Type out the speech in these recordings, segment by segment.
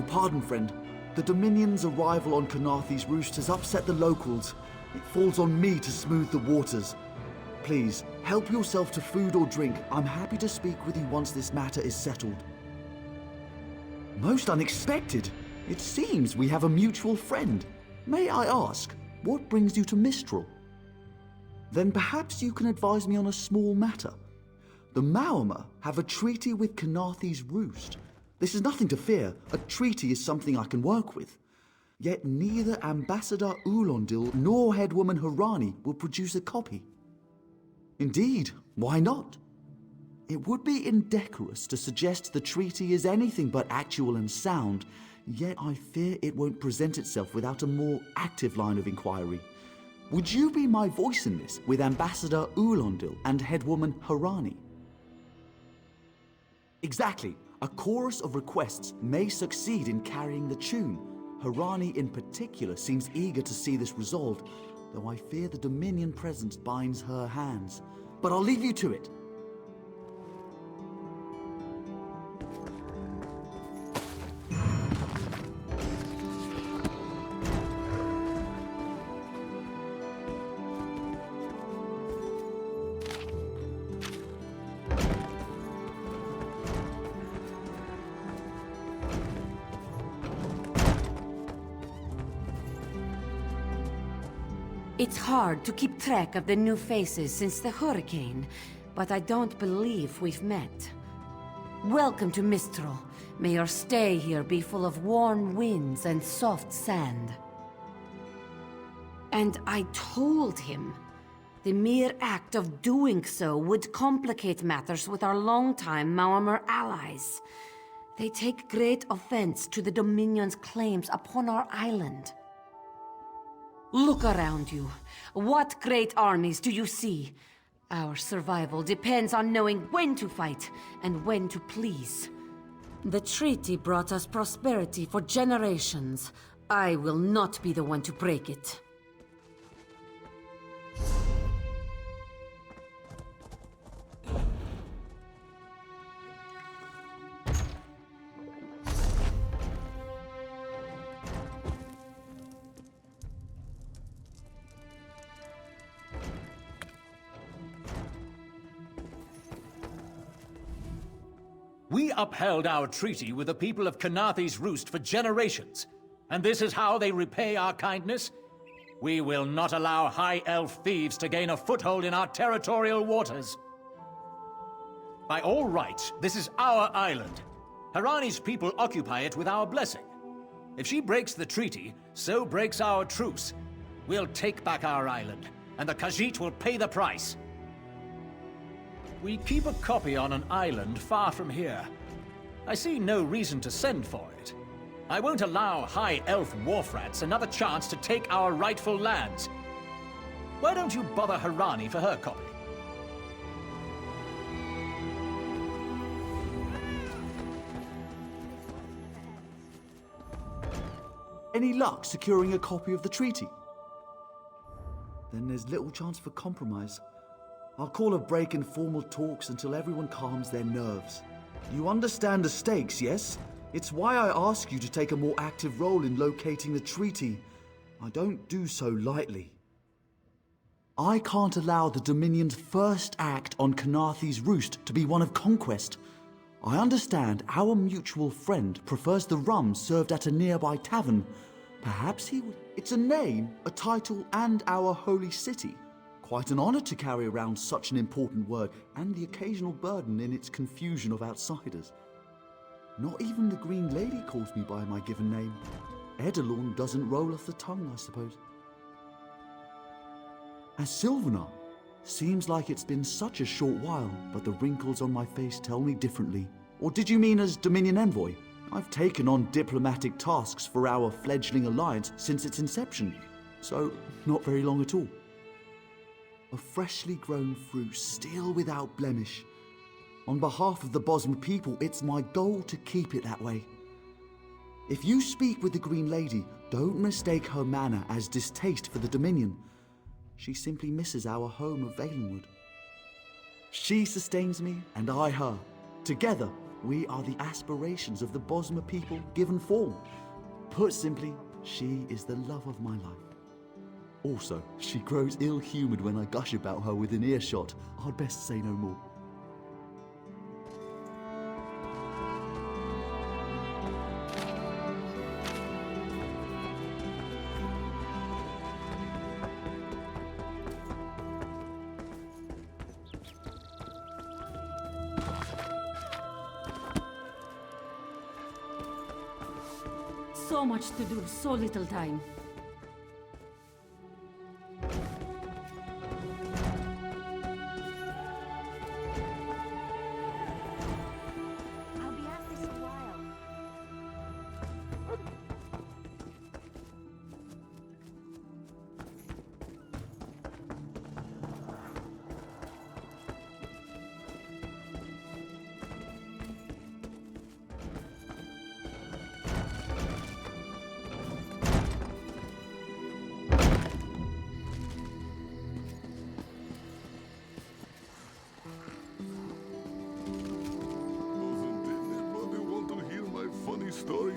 Your pardon, friend. The Dominion's arrival on Kanathe's Roost has upset the locals. It falls on me to smooth the waters. Please, help yourself to food or drink. I'm happy to speak with you once this matter is settled. Most unexpected. It seems we have a mutual friend. May I ask, what brings you to Mistral? Then perhaps you can advise me on a small matter. The Maormer have a treaty with Kanathe's Roost. This is nothing to fear. A treaty is something I can work with. Yet neither Ambassador Ulondil nor Headwoman Harani will produce a copy. Indeed, why not? It would be indecorous to suggest the treaty is anything but actual and sound, yet I fear it won't present itself without a more active line of inquiry. Would you be my voice in this with Ambassador Ulondil and Headwoman Harani? Exactly. A chorus of requests may succeed in carrying the tune. Harani in particular seems eager to see this resolved, though I fear the Dominion presence binds her hands. But I'll leave you to it. It's hard to keep track of the new faces since the hurricane, but I don't believe we've met. Welcome to Mistral. May your stay here be full of warm winds and soft sand. And I told him. The mere act of doing so would complicate matters with our longtime Maormer allies. They take great offense to the Dominion's claims upon our island. Look around you. What great armies do you see? Our survival depends on knowing when to fight and when to please. The treaty brought us prosperity for generations. I will not be the one to break it. We upheld our treaty with the people of Kanathe's Roost for generations, and this is how they repay our kindness? We will not allow High Elf thieves to gain a foothold in our territorial waters. By all rights, this is our island. Harani's people occupy it with our blessing. If she breaks the treaty, so breaks our truce. We'll take back our island, and the Khajiit will pay the price. We keep a copy on an island far from here. I see no reason to send for it. I won't allow High Elf wharf-rats another chance to take our rightful lands. Why don't you bother Harani for her copy? Any luck securing a copy of the treaty? Then there's little chance for compromise. I'll call a break in formal talks until everyone calms their nerves. You understand the stakes, yes? It's why I ask you to take a more active role in locating the treaty. I don't do so lightly. I can't allow the Dominion's first act on Kanathe's Roost to be one of conquest. I understand our mutual friend prefers the rum served at a nearby tavern. Perhaps he would... It's a name, a title, and our holy city. Quite an honor to carry around such an important word, and the occasional burden in its confusion of outsiders. Not even the Green Lady calls me by my given name. Edelorn doesn't roll off the tongue, I suppose. As Sylvanar, seems like it's been such a short while, but the wrinkles on my face tell me differently. Or did you mean as Dominion Envoy? I've taken on diplomatic tasks for our fledgling alliance since its inception, so not very long at all. A freshly grown fruit, still without blemish. On behalf of the Bosmer people, it's my goal to keep it that way. If you speak with the Green Lady, don't mistake her manner as distaste for the Dominion. She simply misses our home of Valenwood. She sustains me, and I her. Together, We are the aspirations of the Bosmer people given form. Put simply, she is the love of my life. Also, she grows ill-humoured when I gush about her within earshot. I'd best say no more. So much to do, so little time. I'll be at this a while. Doesn't anybody want to hear my funny story?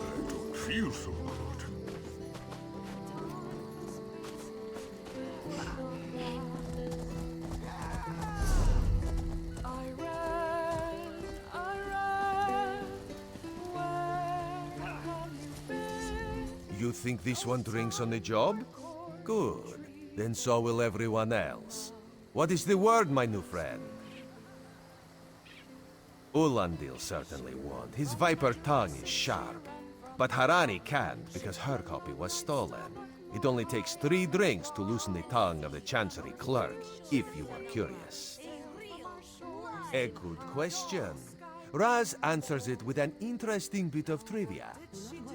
I don't feel so good. You think this one drinks on the job? Good. Then so will everyone else. What is the word, my new friend? Ulandil certainly won't. His viper tongue is sharp. But Harani can't, because her copy was stolen. It only takes 3 drinks to loosen the tongue of the Chancery clerk, if you were curious. A good question. Raz answers it with an interesting bit of trivia.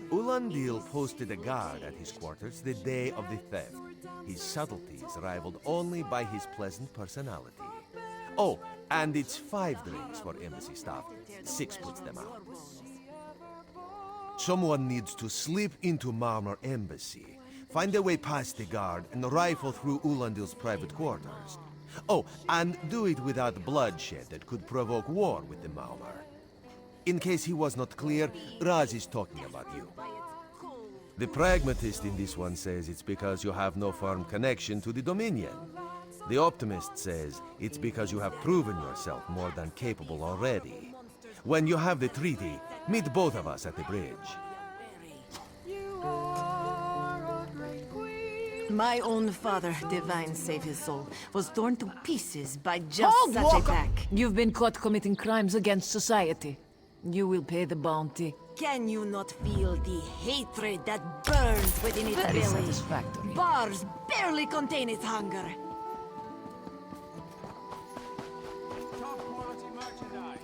Ulandil posted a guard at his quarters the day of the theft. His subtleties rivaled only by his pleasant personality. Oh, and it's 5 drinks for embassy staff. 6 puts them out. Someone needs to slip into Marmor Embassy, find a way past the guard, and rifle through Ulandil's private quarters. Oh, and do it without bloodshed that could provoke war with the Marmor. In case he was not clear, Raz is talking about you. The pragmatist in this one says it's because you have no firm connection to the Dominion. The optimist says it's because you have proven yourself more than capable already. When you have the treaty, meet both of us at the bridge. My own father, divine save his soul, was torn to pieces by just such a pack. You've been caught committing crimes against society. You will pay the bounty. Can you not feel the hatred that burns within its Very belly? satisfactory. Bars barely contain its hunger. I'll be at this a while.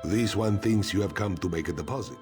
This one thinks you have come to make a deposit.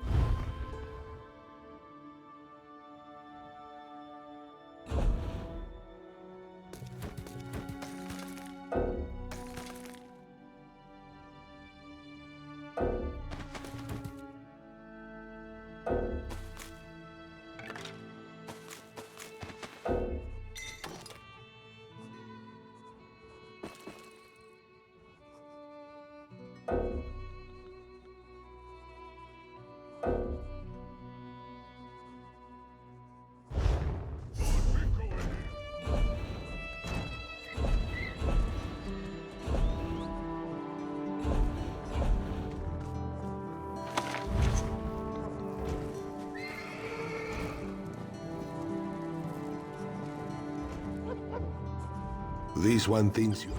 This one thinks you...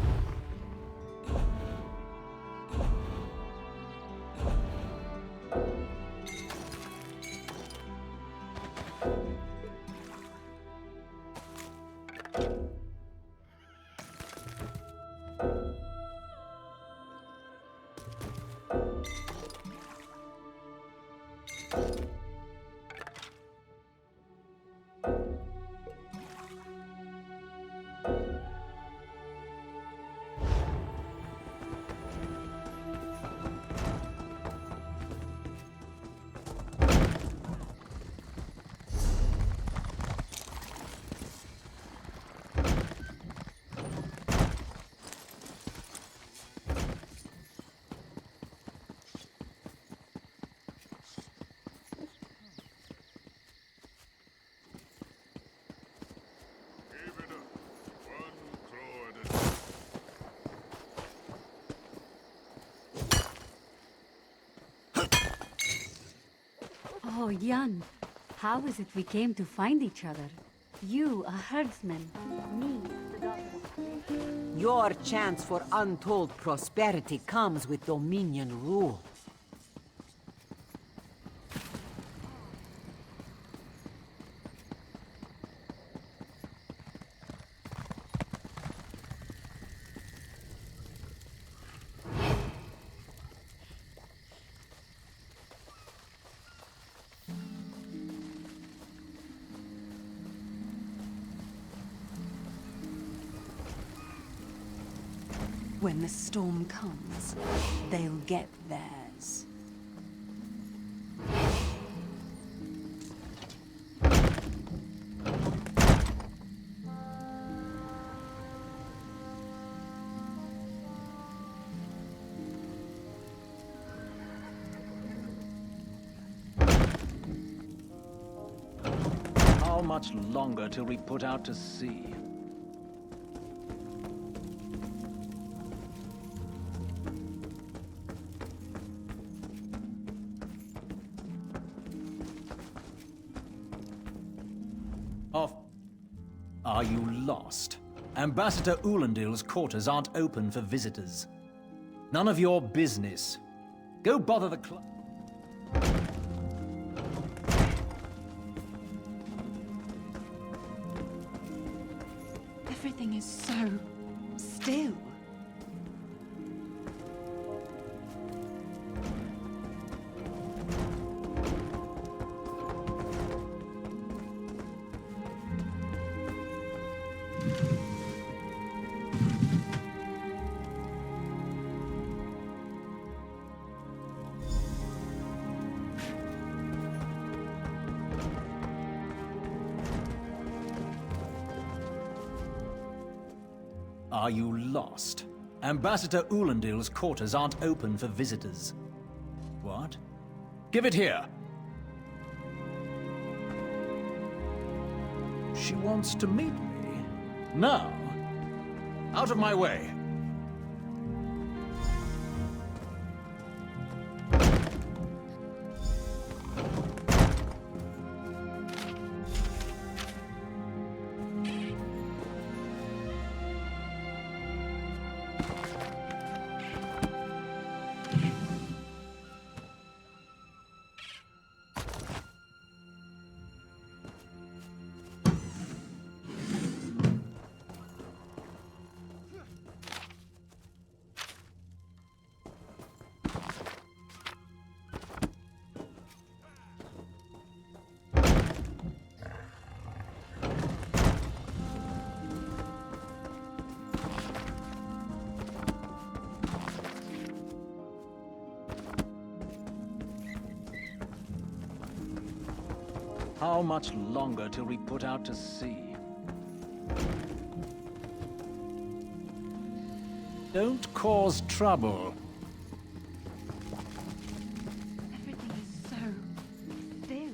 Oh, Jan. How is it we came to find each other? You, a herdsman. Me, the daughter of... Your chance for untold prosperity comes with Dominion rule. When the storm comes, they'll get theirs. How much longer till we put out to sea? Are you lost? Ambassador Ulendil's quarters aren't open for visitors. None of your business. Go bother the club. Everything is so still. Are you lost? Ambassador Ulendil's quarters aren't open for visitors. What? Give it here! She wants to meet me? Now? Out of my way! How much longer till we put out to sea? Don't cause trouble. Everything is so still.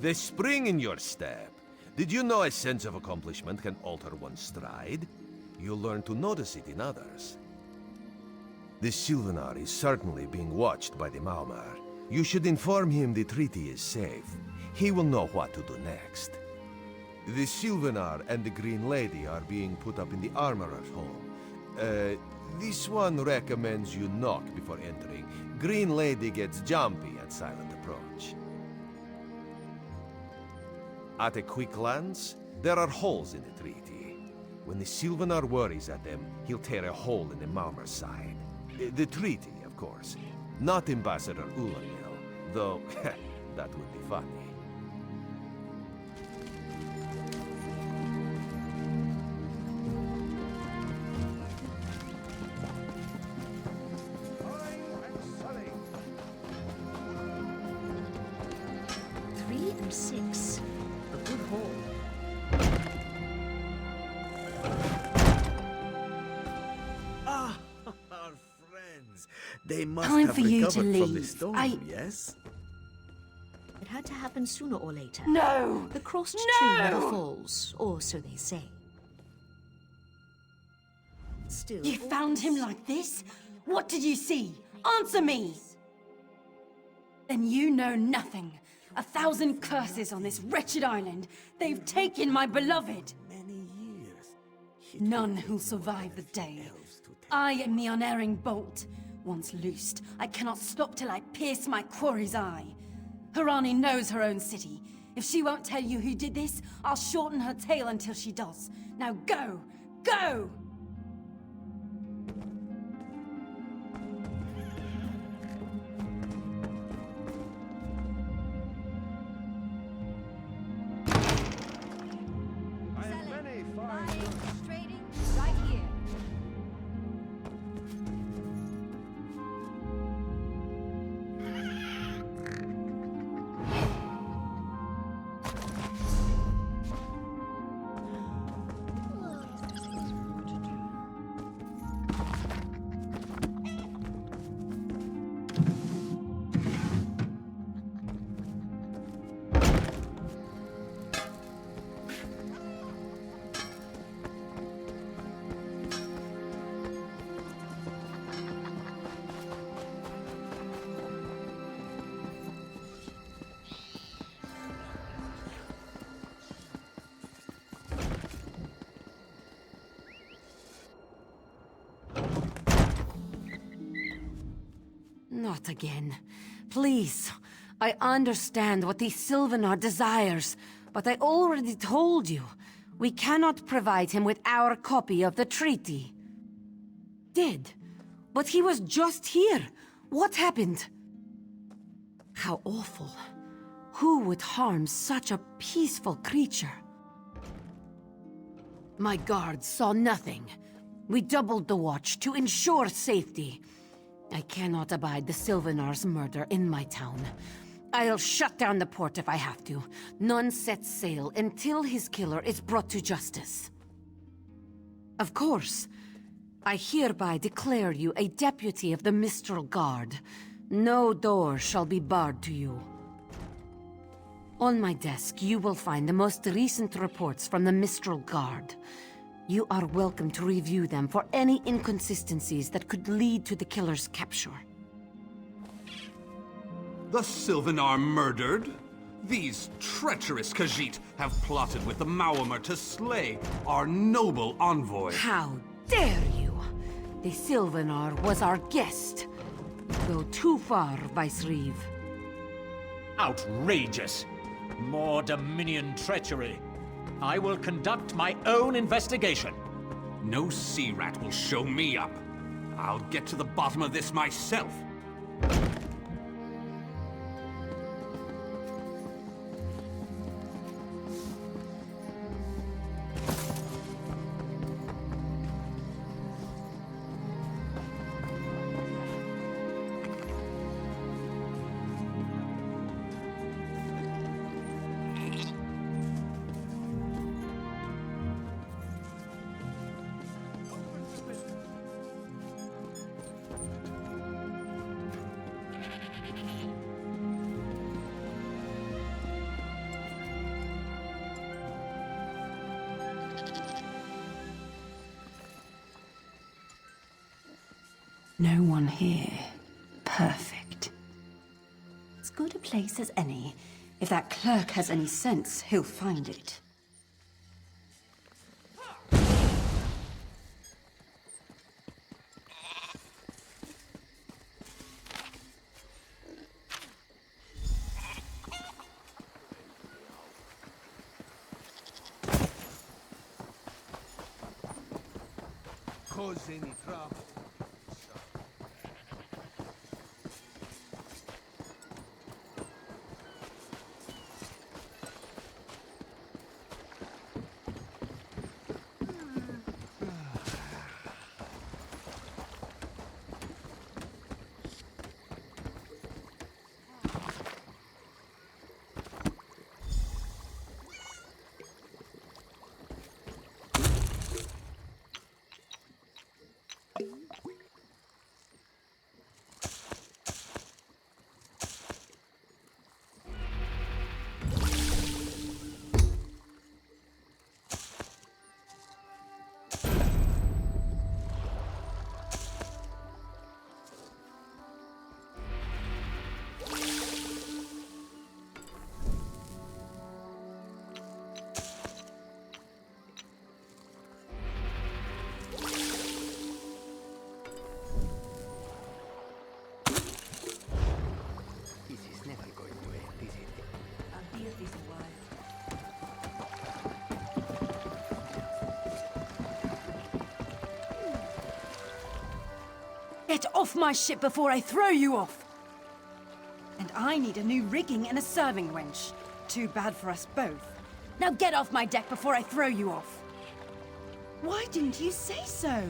The spring in your step, Did you know a sense of accomplishment can alter one's stride? You'll learn to notice it in others. The Sylvanar is certainly being watched by the Maumar. You should inform him the treaty is safe. He will know what to do next. The Sylvanar and the Green Lady are being put up in the Armorer's home. This one recommends you knock before entering. Green Lady gets jumpy at silent approach. At a quick glance, there are holes in the treaty. When the Sylvanar worries at them, he'll tear a hole in the Maumer's side. The treaty, of course. Not Ambassador Ulanil, though that would be funny. Three and 6. A good haul. Ah, our friends. They must Time have for you recovered to from the leave. storm, yes? It had to happen sooner or later. No! The crossed No! tree never falls, or so they say. Still, You found him like this? What did you see? Answer me! Then you know nothing. 1,000 curses on this wretched island. They've taken my beloved. Many years. None who'll survive the day. I am the unerring bolt. Once loosed, I cannot stop till I pierce my quarry's eye. Harani knows her own city. If she won't tell you who did this, I'll shorten her tail until she does. Now go! Go! Trading right here. Not again. Please. I understand what the Sylvanar desires, but I already told you. We cannot provide him with our copy of the treaty. Did. But he was just here. What happened? How awful. Who would harm such a peaceful creature? My guards saw nothing. We doubled the watch to ensure safety. I cannot abide the Sylvanar's murder in my town. I'll shut down the port if I have to. None sets sail until his killer is brought to justice. Of course. I hereby declare you a deputy of the Mistral Guard. No door shall be barred to you. On my desk, you will find the most recent reports from the Mistral Guard. You are welcome to review them for any inconsistencies that could lead to the killer's capture. The Sylvanar murdered? These treacherous Khajiit have plotted with the Maumar to slay our noble envoy. How dare you! The Sylvanar was our guest. Go too far, Vice-Reeve. Outrageous! More Dominion treachery. I will conduct my own investigation. No sea rat will show me up. I'll get to the bottom of this myself. No one here. Perfect. As good a place as any. If that clerk has any sense, he'll find it. Cause any trouble. Get off my ship before I throw you off! And I need a new rigging and a serving wench. Too bad for us both. Now get off my deck before I throw you off! Why didn't you say so?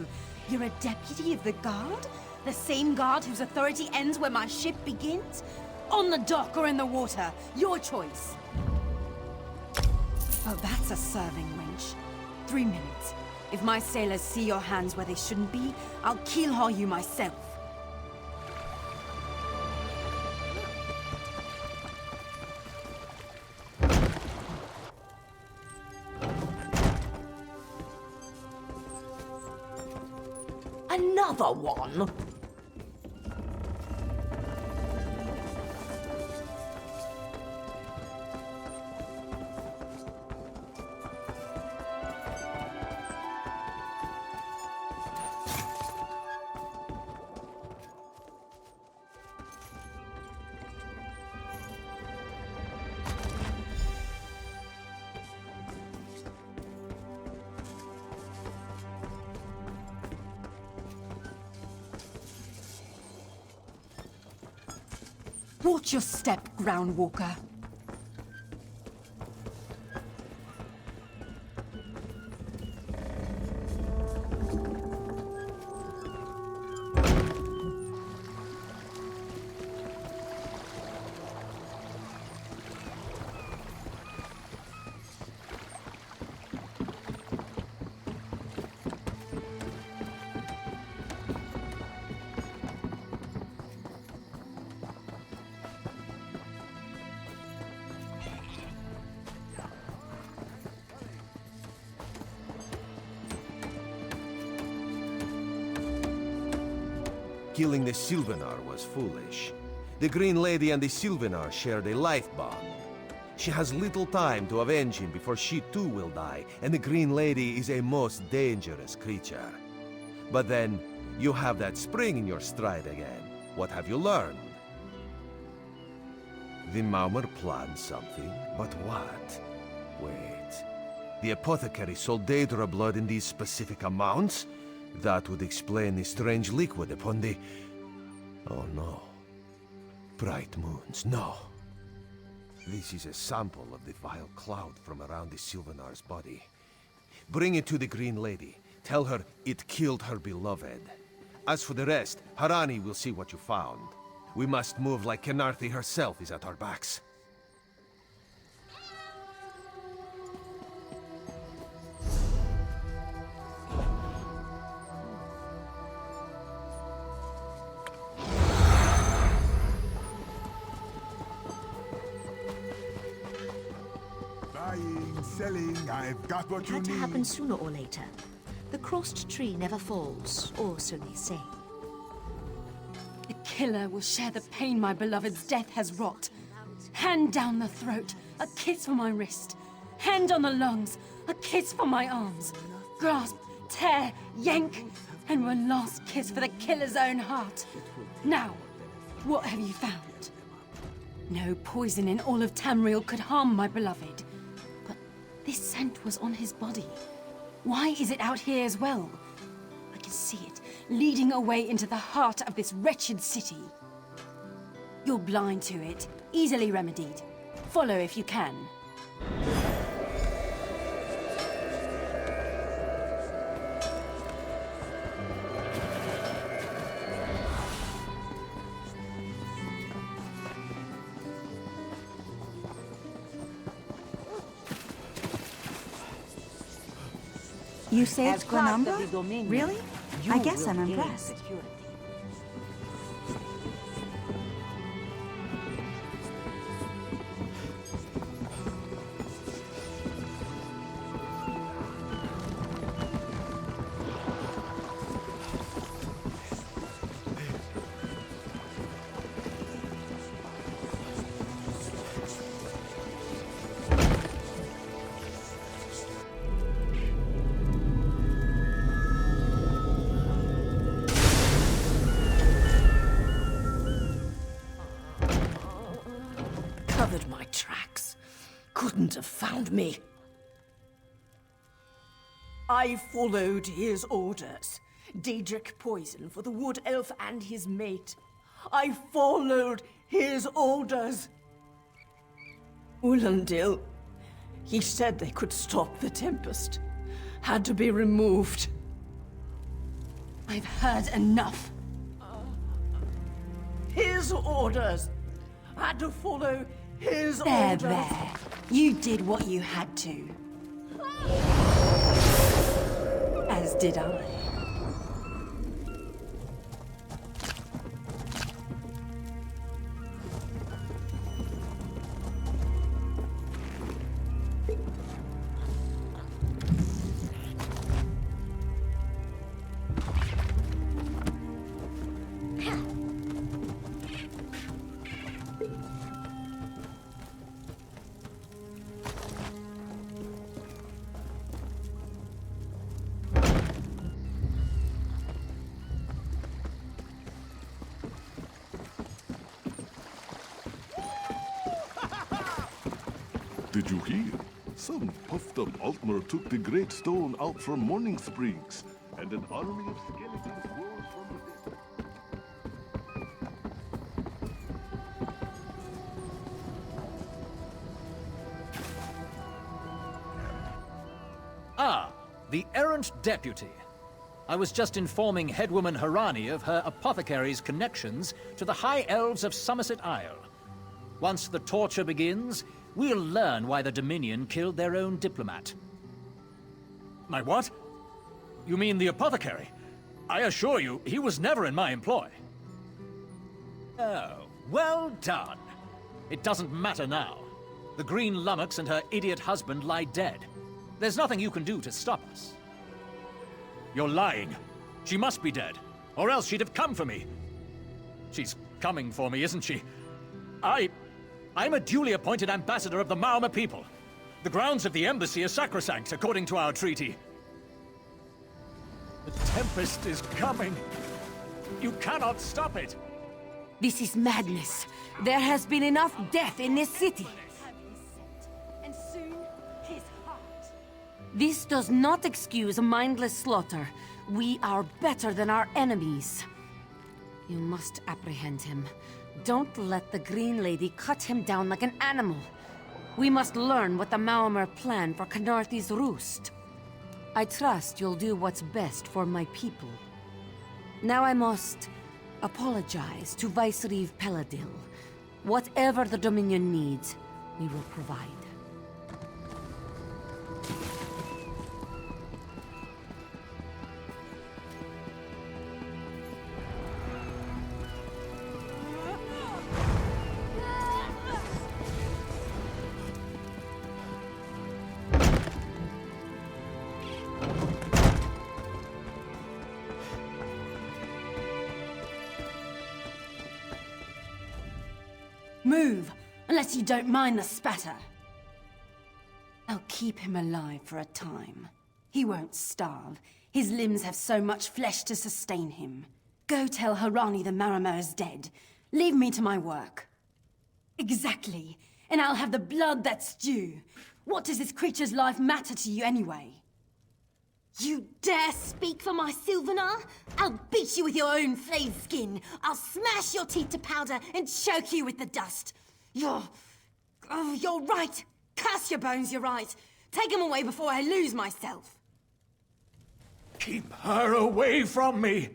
You're a deputy of the guard? The same guard whose authority ends where my ship begins? On the dock or in the water, your choice. Oh, that's a serving wench. 3 minutes. If my sailors see your hands where they shouldn't be, I'll keel-haul you myself. Another one? Watch your step, Groundwalker. Killing the Sylvanar was foolish. The Green Lady and the Sylvanar shared a life bond. She has little time to avenge him before she too will die, and the Green Lady is a most dangerous creature. But then, you have that spring in your stride again. What have you learned? The Maumar planned something, but what? Wait. The apothecary sold Daedra blood in these specific amounts? That would explain the strange liquid upon the... Oh no. Bright moons, no. This is a sample of the vile cloud from around the Sylvanar's body. Bring it to the Green Lady. Tell her it killed her beloved. As for the rest, Harani will see what you found. We must move like Khenarthi herself is at our backs. Buying, selling, I've got what It you had need. to happen sooner or later. The crossed tree never falls, or so they say. The killer will share the pain my beloved's death has wrought. Hand down the throat, a kiss for my wrist. Hand on the lungs, a kiss for my arms. Grasp, tear, yank, and one last kiss for the killer's own heart. Now, what have you found? No poison in all of Tamriel could harm my beloved. But this scent was on his body. Why is it out here as well? I can see it, leading away into the heart of this wretched city. You're blind to it, easily remedied. Follow if you can. You saved Glenumbra? Really? I guess I'm impressed. Covered my tracks. Couldn't have found me. I followed his orders. Daedric poison for the wood elf and his mate. I followed his orders. Ulandil, he said they could stop the Tempest. Had to be removed. I've heard enough. His orders. Had to follow his There, orders. there. You did what you had to. As did I. Did you hear? Some puffed-up Altmer took the Great Stone out from Morning Springs, and an army of skeletons rose from the dead. Ah, the errant deputy. I was just informing Headwoman Harani of her apothecary's connections to the High Elves of Somerset Isle. Once the torture begins, we'll learn why the Dominion killed their own diplomat. My what? You mean the apothecary? I assure you, he was never in my employ. Oh, well done. It doesn't matter now. The Green Lummox and her idiot husband lie dead. There's nothing you can do to stop us. You're lying. She must be dead, or else she'd have come for me. She's coming for me, isn't she? I'm a duly appointed ambassador of the Maormer people. The grounds of the embassy are sacrosanct, according to our treaty. The Tempest is coming. You cannot stop it. This is madness. There has been enough death in this city. And soon, his heart. This does not excuse mindless slaughter. We are better than our enemies. You must apprehend him. Don't let the Green Lady cut him down like an animal. We must learn what the Maormer plan for Khenarthi's roost. I trust you'll do what's best for my people. Now I must apologize to Vicereeve Peladil. Whatever the Dominion needs, we will provide. Move, unless you don't mind the spatter. I'll keep him alive for a time. He won't starve. His limbs have so much flesh to sustain him. Go tell Harani the Maramer is dead. Leave me to my work. Exactly. And I'll have the blood that's due. What does this creature's life matter to you anyway? You dare speak for my Sylvanar? I'll beat you with your own flayed skin. I'll smash your teeth to powder and choke you with the dust. You're right. Curse your bones, you're right. Take him away before I lose myself. Keep her away from me!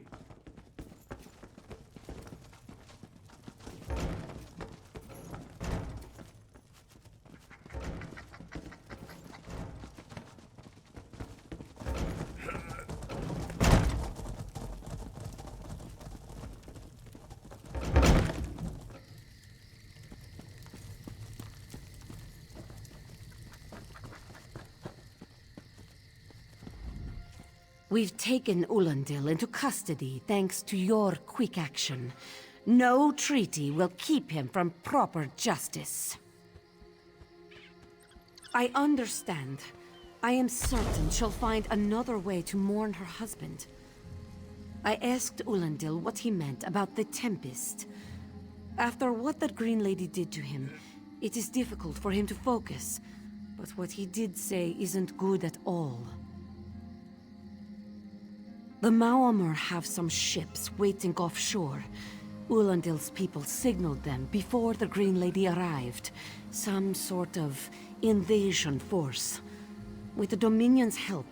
We've taken Ulandil into custody thanks to your quick action. No treaty will keep him from proper justice. I understand. I am certain she'll find another way to mourn her husband. I asked Ulandil what he meant about the Tempest. After what that Green Lady did to him, it is difficult for him to focus. But what he did say isn't good at all. The Maormer have some ships waiting offshore. Ulandil's people signaled them before the Green Lady arrived. Some sort of invasion force. With the Dominion's help,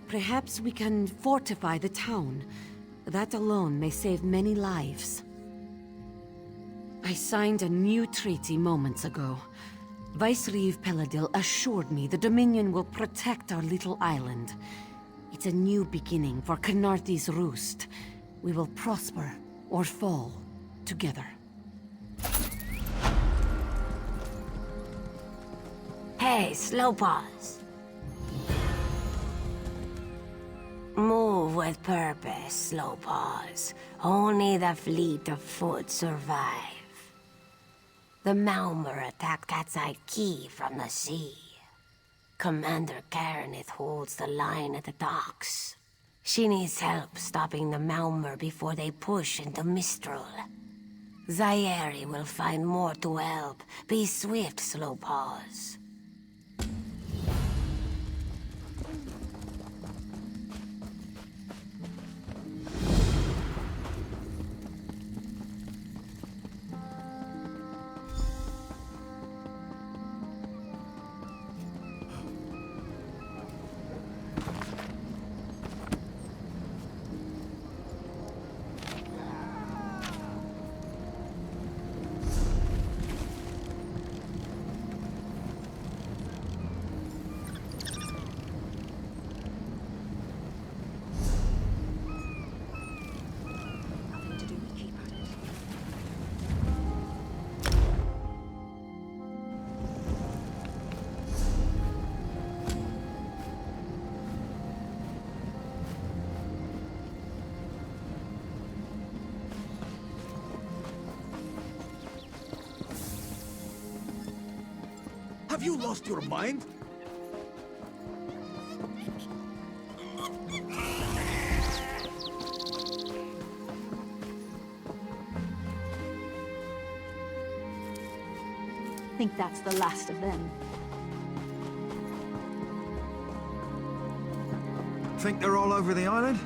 perhaps we can fortify the town. That alone may save many lives. I signed a new treaty moments ago. Vicereeve Peladil assured me the Dominion will protect our little island. It's a new beginning for Khenarthi's Roost. We will prosper or fall together. Hey, Slowpaws. Move with purpose, Slowpaws. Only the fleet of foot survive. The Maormer attacked Cat's-Eye Key from the sea. Commander Karenith holds the line at the docks. She needs help stopping the Maormer before they push into Mistral. Zairi will find more to help. Be swift, Slowpaws. Have you lost your mind? Think that's the last of them. Think they're all over the island?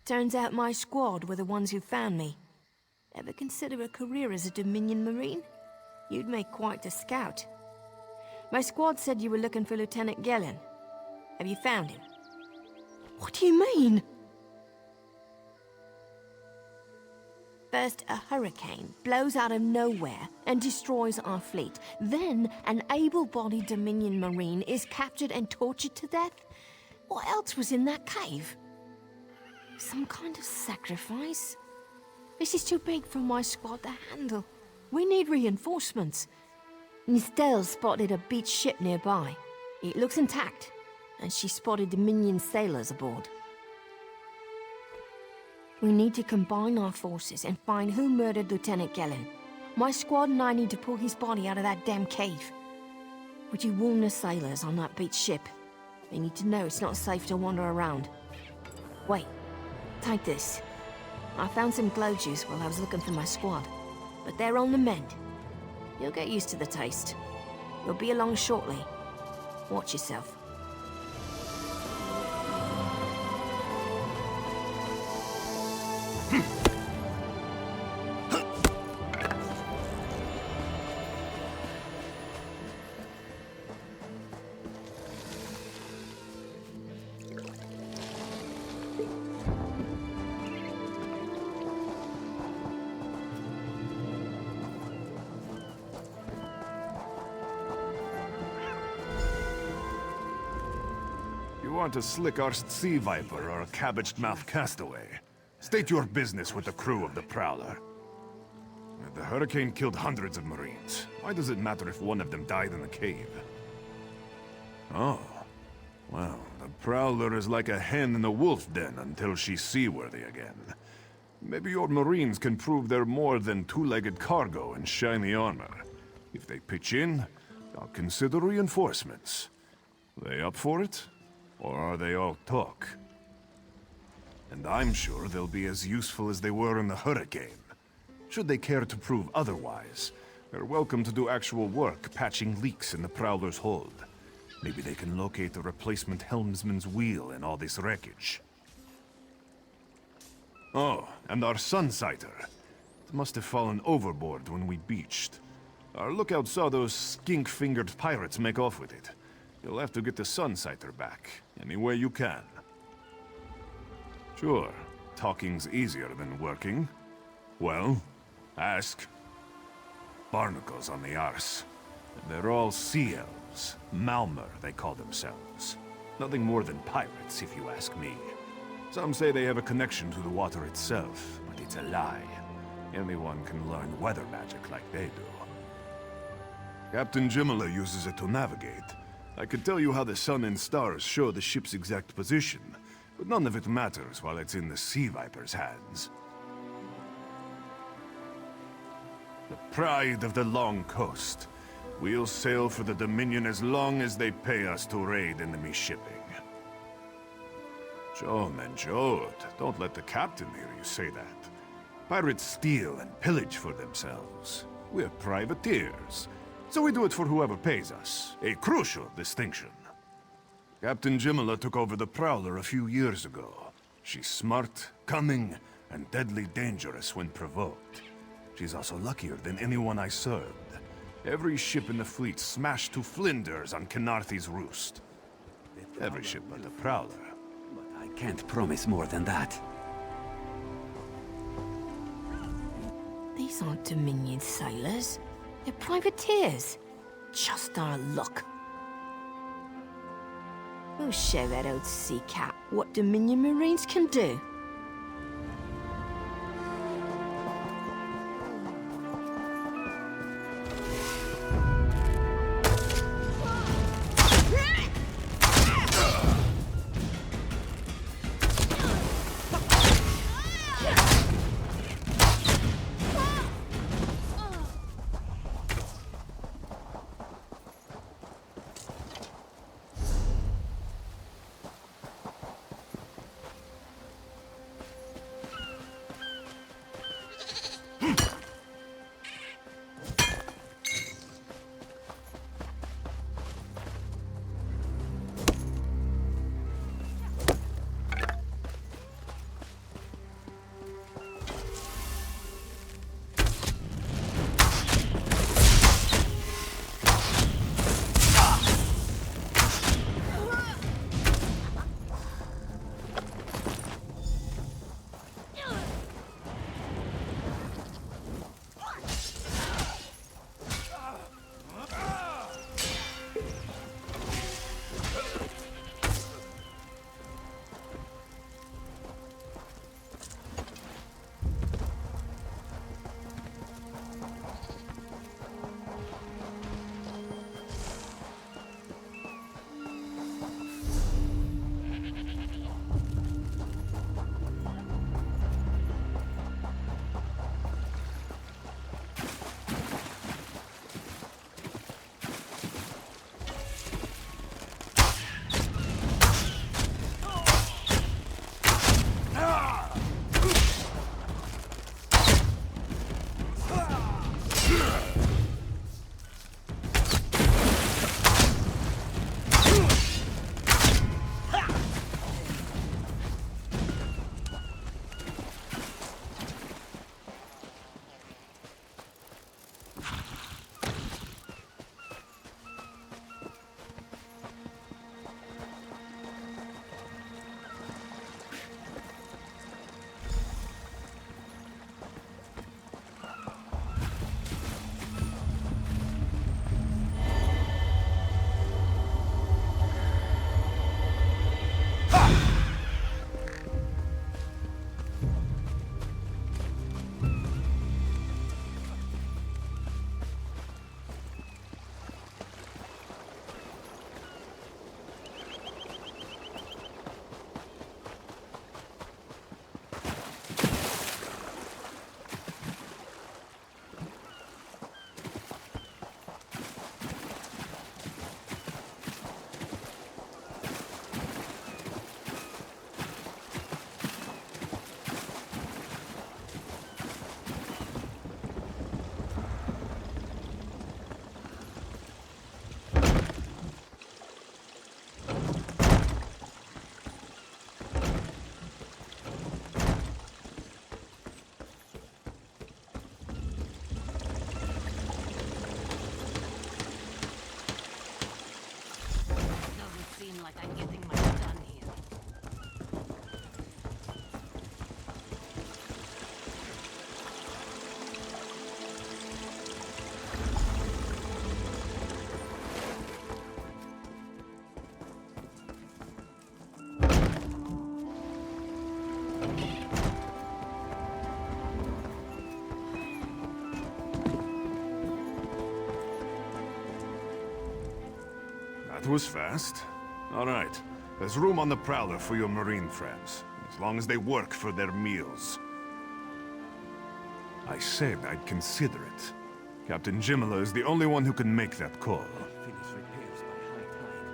Turns out my squad were the ones who found me. Ever consider a career as a Dominion Marine? You'd make quite a scout. My squad said you were looking for Lieutenant Gellin. Have you found him? What do you mean? First, a hurricane blows out of nowhere and destroys our fleet. Then, an able-bodied Dominion Marine is captured and tortured to death? What else was in that cave? Some kind of sacrifice? This is too big for my squad to handle. We need reinforcements. Nistel spotted a beached ship nearby. It looks intact, and she spotted Dominion sailors aboard. We need to combine our forces and find who murdered Lieutenant Gellin. My squad and I need to pull his body out of that damn cave. Would you warn the sailors on that beached ship? They need to know it's not safe to wander around. Wait, take this. I found some glow juice while I was looking for my squad, but they're on the mend. You'll get used to the taste. You'll be along shortly. Watch yourself. You want a slick-arsed sea viper or a cabbage-mouthed castaway? State your business with the crew of the Prowler. The hurricane killed hundreds of Marines. Why does it matter if one of them died in the cave? Oh. Well, the Prowler is like a hen in a wolf den until she's seaworthy again. Maybe your Marines can prove they're more than two-legged cargo and shiny armor. If they pitch in, I'll consider reinforcements. They up for it? Or are they all talk? And I'm sure they'll be as useful as they were in the hurricane. Should they care to prove otherwise, they're welcome to do actual work patching leaks in the Prowler's hold. Maybe they can locate a replacement helmsman's wheel in all this wreckage. Oh, and our Sunsighter. It must have fallen overboard when we beached. Our lookout saw those skink-fingered pirates make off with it. You'll have to get the Sunsighter back, any way you can. Sure, talking's easier than working. Well, ask. Barnacles on the arse. They're all sea elves. Malmer, they call themselves. Nothing more than pirates, if you ask me. Some say they have a connection to the water itself, but it's a lie. Anyone can learn weather magic like they do. Captain Jimala uses it to navigate. I could tell you how the sun and stars show the ship's exact position, but none of it matters while it's in the Sea Viper's hands. The pride of the Long Coast. We'll sail for the Dominion as long as they pay us to raid enemy shipping. Joan and Jode, don't let the captain hear you say that. Pirates steal and pillage for themselves. We're privateers. So we do it for whoever pays us. A crucial distinction. Captain Jimala took over the Prowler a few years ago. She's smart, cunning, and deadly dangerous when provoked. She's also luckier than anyone I served. Every ship in the fleet smashed to flinders on Khenarthi's roost. Every ship but the Prowler. But I can't promise more than that. These aren't Dominion sailors. They're privateers. Just our luck. We'll show that old sea cat what Dominion Marines can do. was fast. All right. There's room on the Prowler for your Marine friends, as long as they work for their meals. I said I'd consider it. Captain Jimala is the only one who can make that call.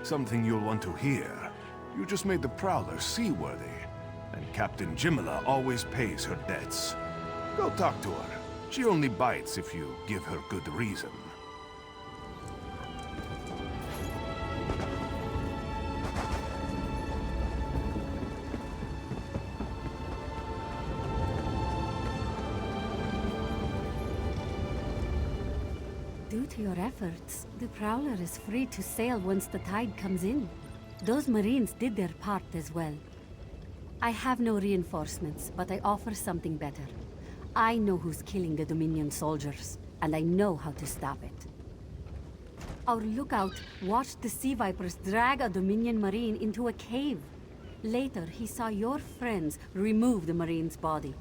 Something you'll want to hear. You just made the Prowler seaworthy, and Captain Jimala always pays her debts. Go talk to her. She only bites if you give her good reason. Due to your efforts, the Prowler is free to sail once the tide comes in. Those Marines did their part as well. I have no reinforcements, but I offer something better. I know who's killing the Dominion soldiers, and I know how to stop it. Our lookout watched the Sea Vipers drag a Dominion Marine into a cave. Later, he saw your friends remove the Marine's body.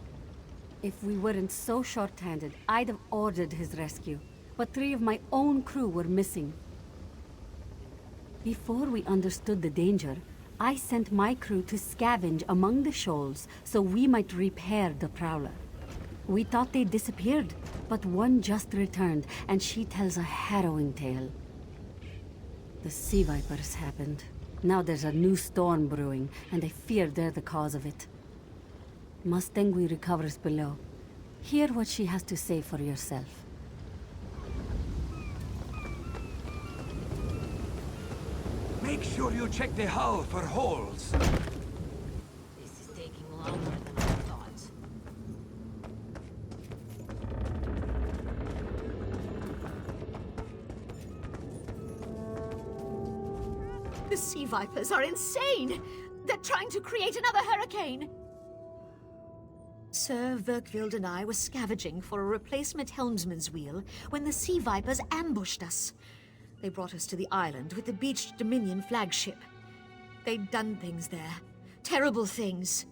If we weren't so short-handed, I'd have ordered his rescue. But 3 of my own crew were missing. Before we understood the danger, I sent my crew to scavenge among the shoals so we might repair the Prowler. We thought they disappeared, but one just returned, and she tells a harrowing tale. The Sea Vipers happened. Now there's a new storm brewing, and I fear they're the cause of it. Mustangui recovers below. Hear what she has to say for yourself. Make sure you check the hull for holes. This is taking longer than I thought. The Sea Vipers are insane! They're trying to create another hurricane! Sir Verkvild and I were scavenging for a replacement helmsman's wheel when the Sea Vipers ambushed us. They brought us to the island with the beached Dominion flagship. They'd done things there. Terrible things.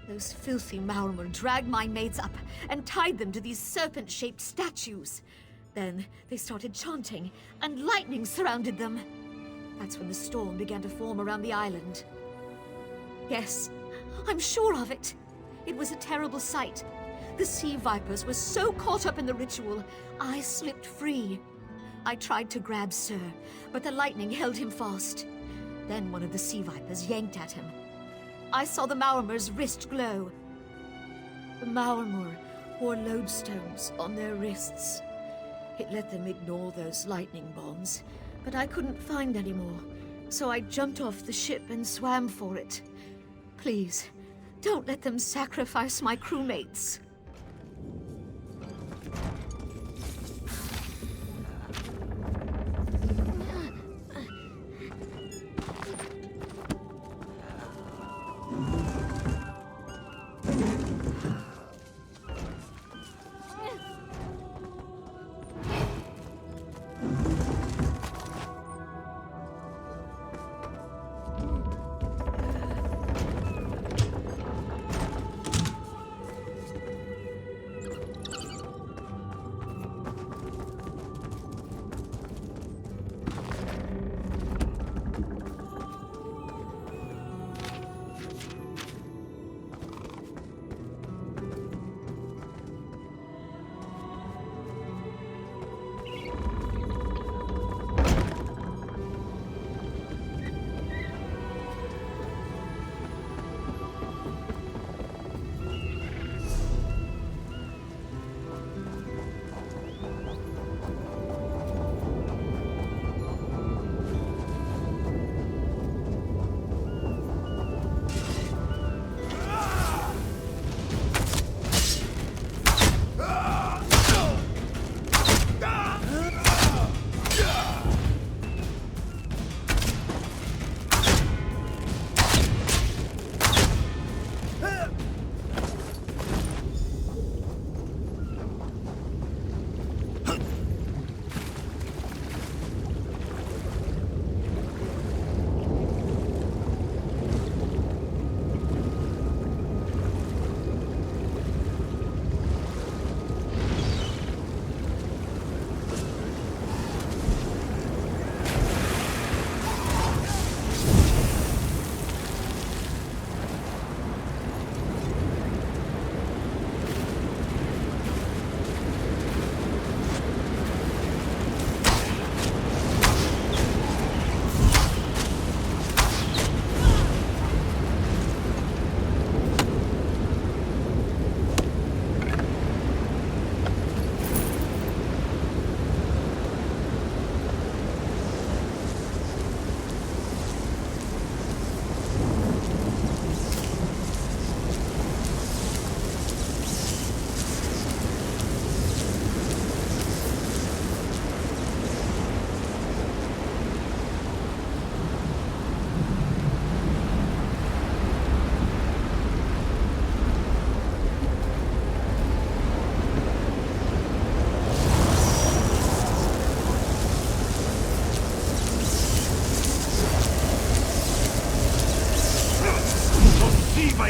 Those filthy Maormer dragged my mates up and tied them to these serpent-shaped statues. Then they started chanting, and lightning surrounded them. That's when the storm began to form around the island. Yes, I'm sure of it. It was a terrible sight. The Sea Vipers were so caught up in the ritual, I slipped free. I tried to grab Sir, but the lightning held him fast. Then one of the Sea Vipers yanked at him. I saw the Maormer's wrist glow. The Maormer wore lodestones on their wrists. It let them ignore those lightning bombs, but I couldn't find any more, so I jumped off the ship and swam for it. Please, don't let them sacrifice my crewmates.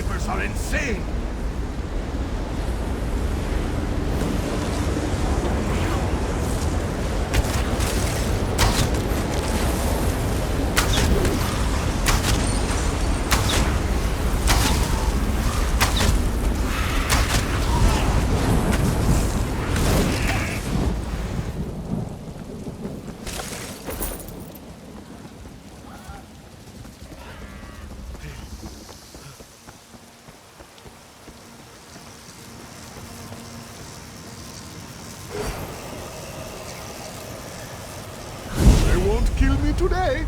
Vipers are insane! They won't kill me today!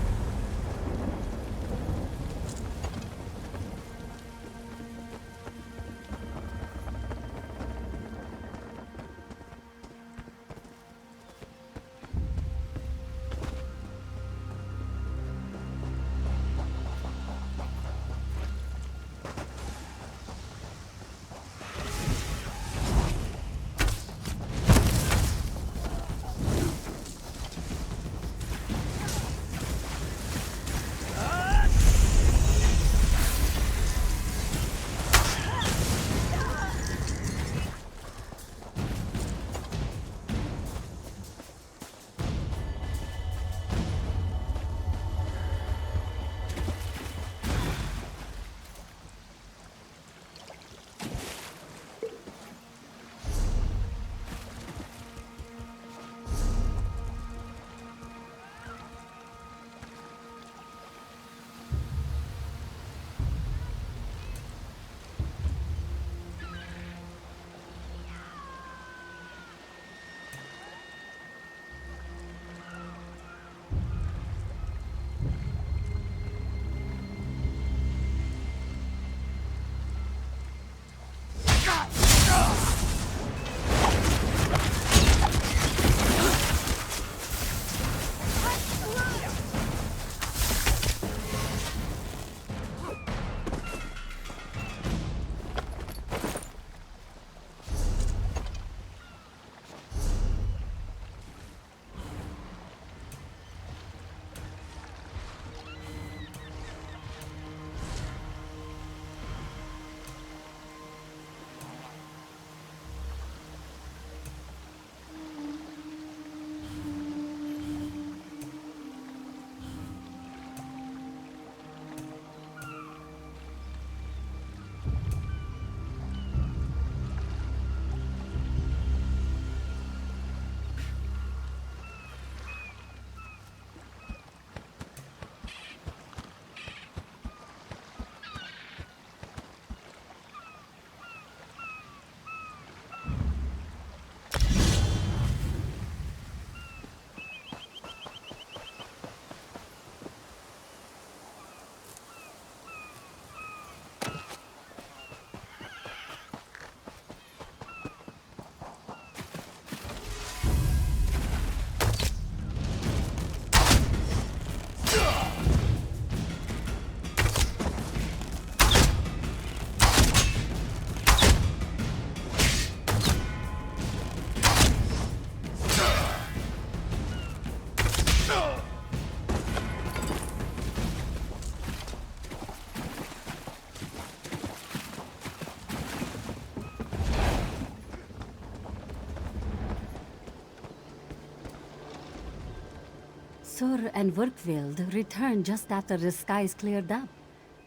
Sur and Werkveld returned just after the skies cleared up.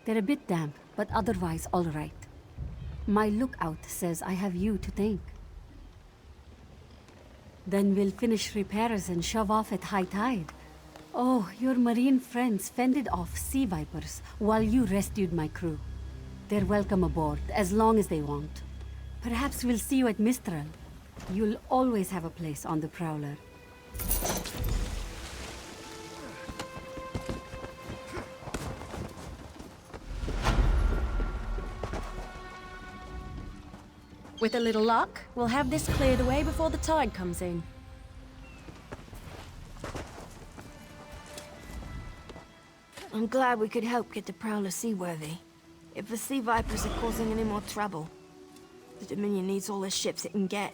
They're a bit damp, but otherwise all right. My lookout says I have you to thank. Then we'll finish repairs and shove off at high tide. Oh, your marine friends fended off sea vipers while you rescued my crew. They're welcome aboard, as long as they want. Perhaps we'll see you at Mistral. You'll always have a place on the Prowler. With a little luck, we'll have this cleared away before the tide comes in. I'm glad we could help get the Prowler seaworthy. If the Sea Vipers are causing any more trouble, the Dominion needs all the ships it can get.